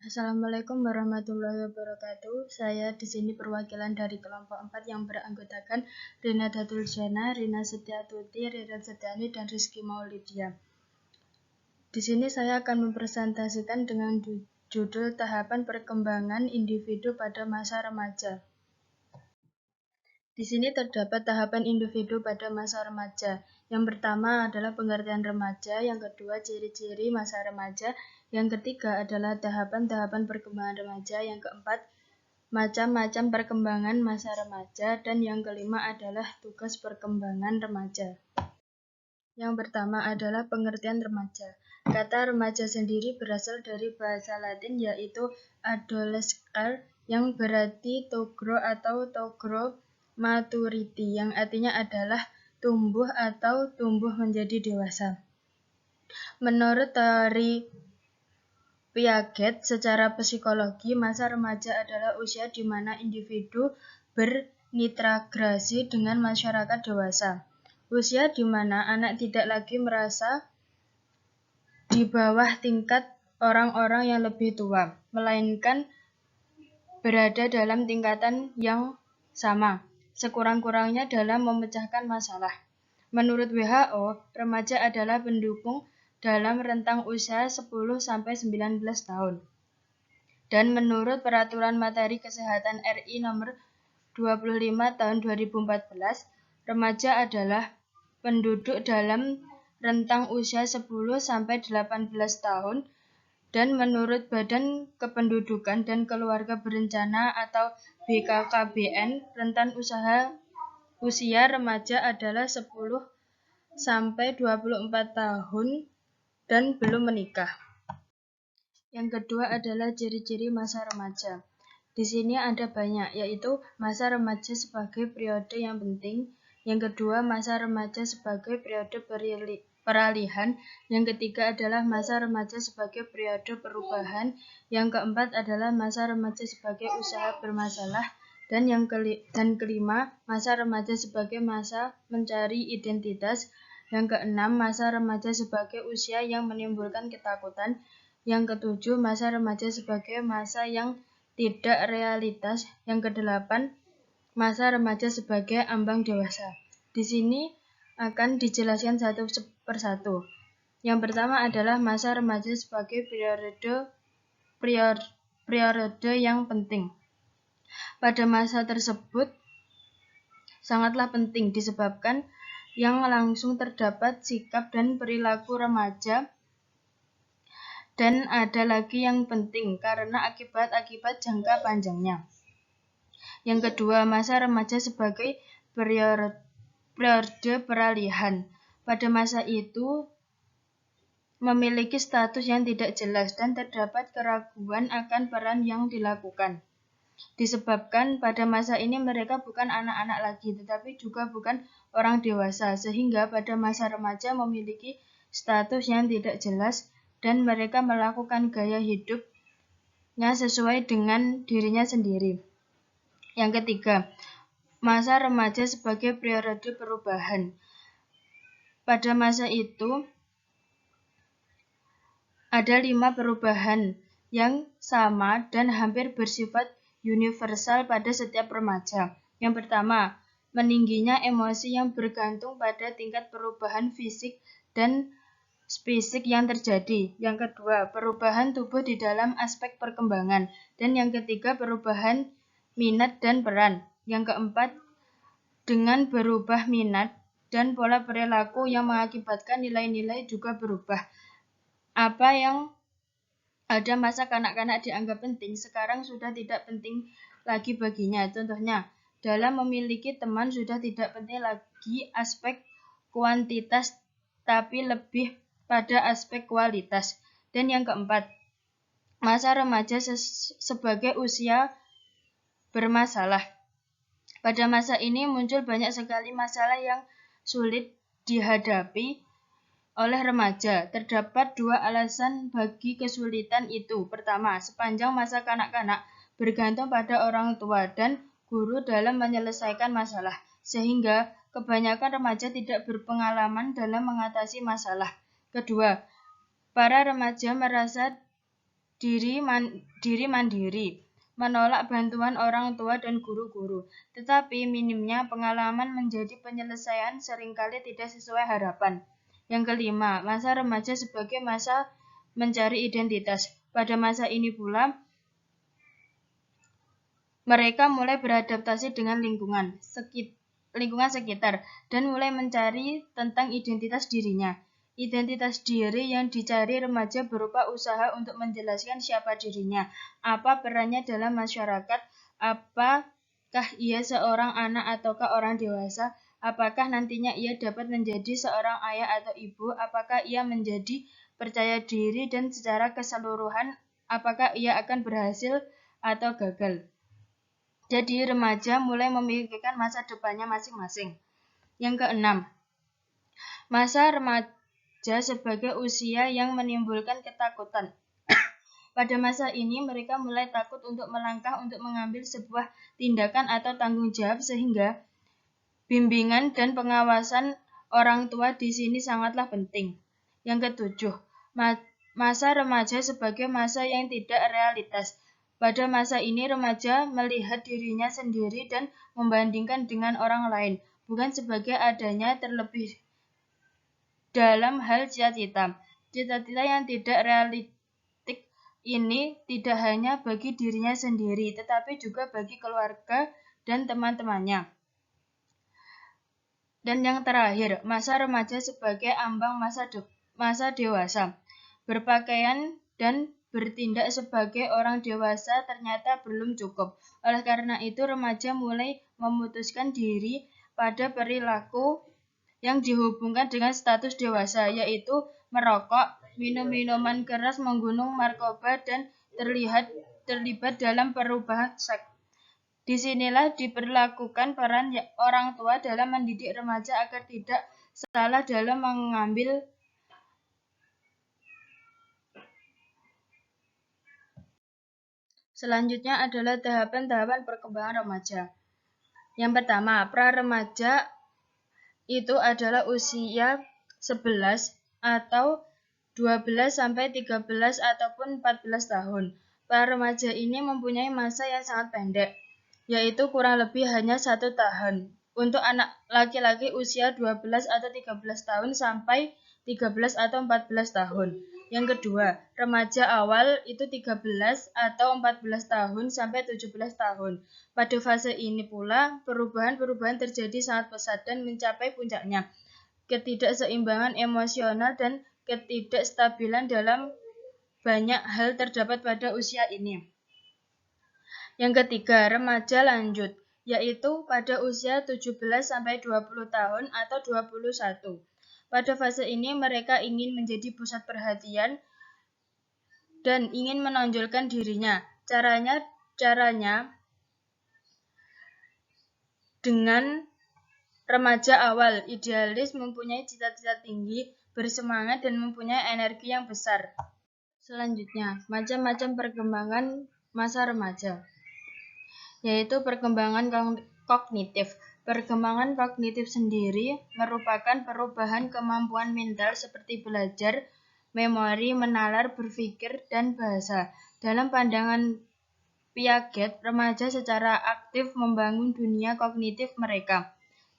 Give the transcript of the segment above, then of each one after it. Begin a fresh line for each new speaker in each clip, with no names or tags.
Assalamualaikum warahmatullahi wabarakatuh. Saya di sini perwakilan dari kelompok 4 yang beranggotakan Rina Datulzana, Rina Setiatuti, Ririn Setiani, dan Rizky Maulidia. Di sini saya akan mempresentasikan dengan judul Tahapan Perkembangan Individu pada Masa Remaja. Di sini terdapat tahapan individu pada masa remaja. Yang pertama adalah pengertian remaja, yang kedua ciri-ciri masa remaja, yang ketiga adalah tahapan-tahapan perkembangan remaja, yang keempat macam-macam perkembangan masa remaja, dan yang kelima adalah tugas perkembangan remaja. Yang pertama adalah pengertian remaja. Kata remaja sendiri berasal dari bahasa Latin yaitu adolescere yang berarti to grow atau to grow maturity yang artinya adalah tumbuh atau tumbuh menjadi dewasa. Menurut teori Piaget, secara psikologi, masa remaja adalah usia di mana individu berintegrasi dengan masyarakat dewasa. Usia di mana anak tidak lagi merasa di bawah tingkat orang-orang yang lebih tua, melainkan berada dalam tingkatan yang sama, sekurang-kurangnya dalam memecahkan masalah. Menurut WHO, remaja adalah pendukung dalam rentang usia 10-19 tahun. Dan menurut Peraturan Materi Kesehatan RI nomor 25 tahun 2014, remaja adalah penduduk dalam rentang usia 10-18 tahun dan menurut Badan Kependudukan dan Keluarga Berencana atau BKKBN, rentan usia remaja adalah 10-24 tahun dan belum menikah. Yang kedua adalah ciri-ciri masa remaja. Di sini ada banyak, yaitu masa remaja sebagai periode yang penting. Yang kedua, masa remaja sebagai periode peralihan. Yang ketiga adalah masa remaja sebagai periode perubahan. Yang keempat adalah masa remaja sebagai usaha bermasalah. Dan kelima, masa remaja sebagai masa mencari identitas. Yang keenam, masa remaja sebagai usia yang menimbulkan ketakutan. Yang ketujuh, masa remaja sebagai masa yang tidak realitas. Yang kedelapan, masa remaja sebagai ambang dewasa. Di sini akan dijelaskan satu persatu. Yang pertama adalah masa remaja sebagai periode yang penting. Pada masa tersebut sangatlah penting disebabkan yang langsung terdapat sikap dan perilaku remaja. Dan ada lagi yang penting karena akibat-akibat jangka panjangnya. Yang kedua, masa remaja sebagai periode peralihan. Pada masa itu memiliki status yang tidak jelas dan terdapat keraguan akan peran yang dilakukan. Disebabkan pada masa ini mereka bukan anak-anak lagi, tetapi juga bukan orang dewasa, sehingga pada masa remaja memiliki status yang tidak jelas dan mereka melakukan gaya hidupnya sesuai dengan dirinya sendiri. Yang ketiga, masa remaja sebagai periode perubahan. Pada masa itu ada 5 perubahan yang sama dan hampir bersifat universal pada setiap remaja. Yang pertama, meningginya emosi yang bergantung pada tingkat perubahan fisik dan spesifik yang terjadi. Yang kedua, perubahan tubuh di dalam aspek perkembangan. Dan yang ketiga, perubahan minat dan peran. Yang keempat, dengan berubah minat dan pola perilaku yang mengakibatkan nilai-nilai juga berubah. Apa yang ada masa kanak-kanak dianggap penting, sekarang sudah tidak penting lagi baginya. Contohnya, dalam memiliki teman sudah tidak penting lagi aspek kuantitas, tapi lebih pada aspek kualitas. Dan yang keempat, masa remaja sebagai usia bermasalah. Pada masa ini muncul banyak sekali masalah yang sulit dihadapi oleh remaja. Terdapat 2 alasan bagi kesulitan itu. Pertama, sepanjang masa kanak-kanak bergantung pada orang tua dan guru dalam menyelesaikan masalah, sehingga kebanyakan remaja tidak berpengalaman dalam mengatasi masalah. Kedua, para remaja merasa diri mandiri, menolak bantuan orang tua dan guru-guru, tetapi minimnya pengalaman menjadi penyelesaian seringkali tidak sesuai harapan. Yang kelima, masa remaja sebagai masa mencari identitas. Pada masa ini pula, mereka mulai beradaptasi dengan lingkungan sekitar dan mulai mencari tentang identitas dirinya. Identitas diri yang dicari remaja berupa usaha untuk menjelaskan siapa dirinya, apa perannya dalam masyarakat, apakah ia seorang anak ataukah orang dewasa, apakah nantinya ia dapat menjadi seorang ayah atau ibu, apakah ia menjadi percaya diri dan secara keseluruhan apakah ia akan berhasil atau gagal. Jadi remaja mulai memikirkan masa depannya masing-masing. Yang keenam, masa remaja sebagai usia yang menimbulkan ketakutan. Pada masa ini mereka mulai takut untuk melangkah untuk mengambil sebuah tindakan atau tanggung jawab sehingga bimbingan dan pengawasan orang tua di sini sangatlah penting. Yang ketujuh, masa remaja sebagai masa yang tidak realitas. Pada masa ini remaja melihat dirinya sendiri dan membandingkan dengan orang lain, bukan sebagai adanya terlebih dalam hal cita-cita. Cita-cita yang tidak realistik ini tidak hanya bagi dirinya sendiri, tetapi juga bagi keluarga dan teman-temannya. Dan yang terakhir, masa remaja sebagai ambang masa dewasa. Berpakaian dan bertindak sebagai orang dewasa ternyata belum cukup. Oleh karena itu, remaja mulai memutuskan diri pada perilaku yang dihubungkan dengan status dewasa, yaitu merokok, minum minuman keras, menggunung narkoba, dan terlibat dalam perubahan seks. Disinilah diperlakukan peran orang tua dalam mendidik remaja agar tidak salah dalam mengambil. Selanjutnya adalah tahapan-tahapan perkembangan remaja. Yang pertama, pra-remaja itu adalah usia 11 atau 12 sampai 13 ataupun 14 tahun. Para remaja ini mempunyai masa yang sangat pendek, yaitu kurang lebih hanya 1 tahun. Untuk anak laki-laki usia 12 atau 13 tahun sampai 13 atau 14 tahun. Yang kedua, remaja awal itu 13 atau 14 tahun sampai 17 tahun. Pada fase ini pula, perubahan-perubahan terjadi sangat pesat dan mencapai puncaknya. Ketidakseimbangan emosional dan ketidakstabilan dalam banyak hal terdapat pada usia ini. Yang ketiga, remaja lanjut, yaitu pada usia 17 sampai 20 tahun atau 21. Pada fase ini mereka ingin menjadi pusat perhatian dan ingin menonjolkan dirinya. Caranya dengan remaja awal, idealis, mempunyai cita-cita tinggi, bersemangat, dan mempunyai energi yang besar. Selanjutnya, macam-macam perkembangan masa remaja, yaitu perkembangan kognitif. Perkembangan kognitif sendiri merupakan perubahan kemampuan mental seperti belajar, memori, menalar, berpikir, dan bahasa. Dalam pandangan Piaget, remaja secara aktif membangun dunia kognitif mereka,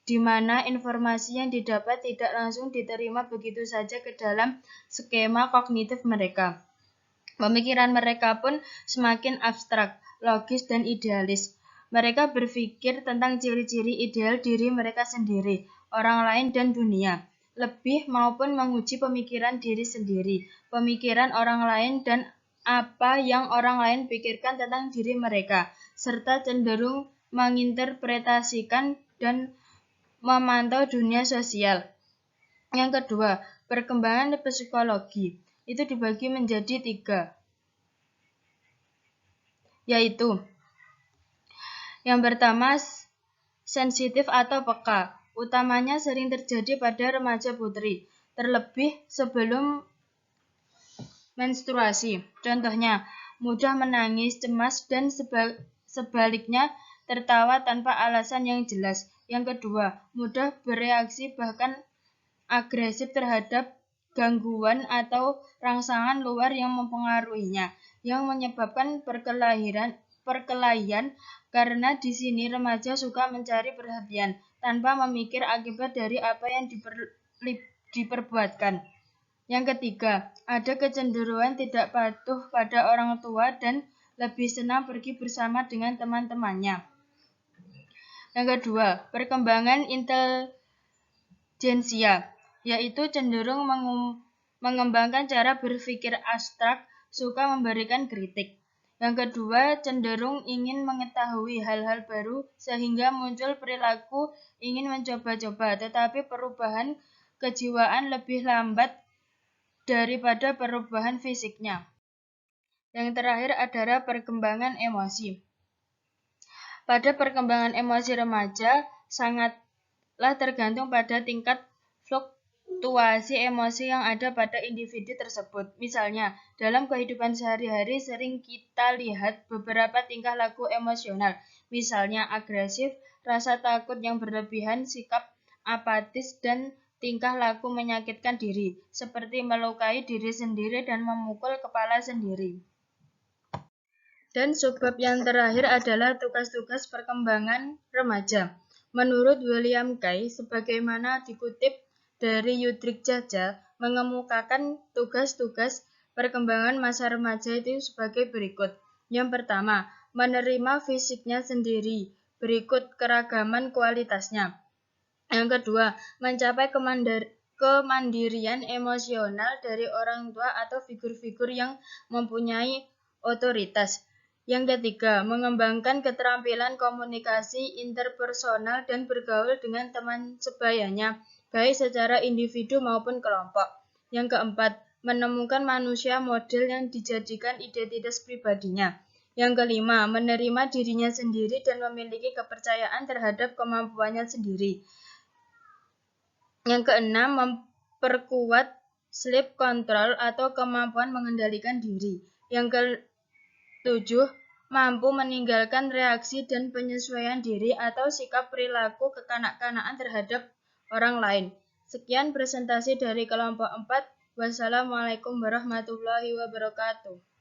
di mana informasi yang didapat tidak langsung diterima begitu saja ke dalam skema kognitif mereka. Pemikiran mereka pun semakin abstrak, logis, dan idealis. Mereka berpikir tentang ciri-ciri ideal diri mereka sendiri, orang lain, dan dunia. Lebih maupun menguji pemikiran diri sendiri, pemikiran orang lain, dan apa yang orang lain pikirkan tentang diri mereka, serta cenderung menginterpretasikan dan memantau dunia sosial. Yang kedua, perkembangan psikologi itu dibagi menjadi 3, yaitu yang pertama, sensitif atau peka. Utamanya sering terjadi pada remaja putri, terlebih sebelum menstruasi. Contohnya, mudah menangis, cemas, dan sebaliknya tertawa tanpa alasan yang jelas. Yang kedua, mudah bereaksi bahkan agresif terhadap gangguan atau rangsangan luar yang mempengaruhinya, yang menyebabkan perkelahian karena di sini remaja suka mencari perhatian tanpa memikir akibat dari apa yang diperbuatkan. Yang ketiga, ada kecenderungan tidak patuh pada orang tua dan lebih senang pergi bersama dengan teman-temannya. Yang kedua, perkembangan intelijensia, yaitu cenderung mengembangkan cara berpikir abstrak, suka memberikan kritik. Yang kedua, cenderung ingin mengetahui hal-hal baru sehingga muncul perilaku ingin mencoba-coba, tetapi perubahan kejiwaan lebih lambat daripada perubahan fisiknya. Yang terakhir adalah perkembangan emosi. Pada perkembangan emosi remaja, sangatlah tergantung pada tingkat fluktuasi emosi yang ada pada individu tersebut. Misalnya, dalam kehidupan sehari-hari sering kita lihat beberapa tingkah laku emosional, misalnya agresif, rasa takut yang berlebihan, sikap apatis, dan tingkah laku menyakitkan diri, seperti melukai diri sendiri dan memukul kepala sendiri. Dan subbab yang terakhir adalah tugas-tugas perkembangan remaja. Menurut William Kay, sebagaimana dikutip dari Yudrik Jaja, mengemukakan tugas-tugas perkembangan masa remaja itu sebagai berikut. Yang pertama, menerima fisiknya sendiri, berikut keragaman kualitasnya. Yang kedua, mencapai kemandirian emosional dari orang tua atau figur-figur yang mempunyai otoritas. Yang ketiga, mengembangkan keterampilan komunikasi interpersonal dan bergaul dengan teman sebayanya, baik secara individu maupun kelompok. Yang keempat, menemukan manusia model yang dijadikan identitas pribadinya. Yang kelima, menerima dirinya sendiri dan memiliki kepercayaan terhadap kemampuannya sendiri. Yang keenam, memperkuat sleep control atau kemampuan mengendalikan diri. Yang ketujuh, mampu meninggalkan reaksi dan penyesuaian diri atau sikap perilaku kekanak-kanakan terhadap orang lain. Sekian presentasi dari kelompok 4. Wassalamualaikum warahmatullahi wabarakatuh.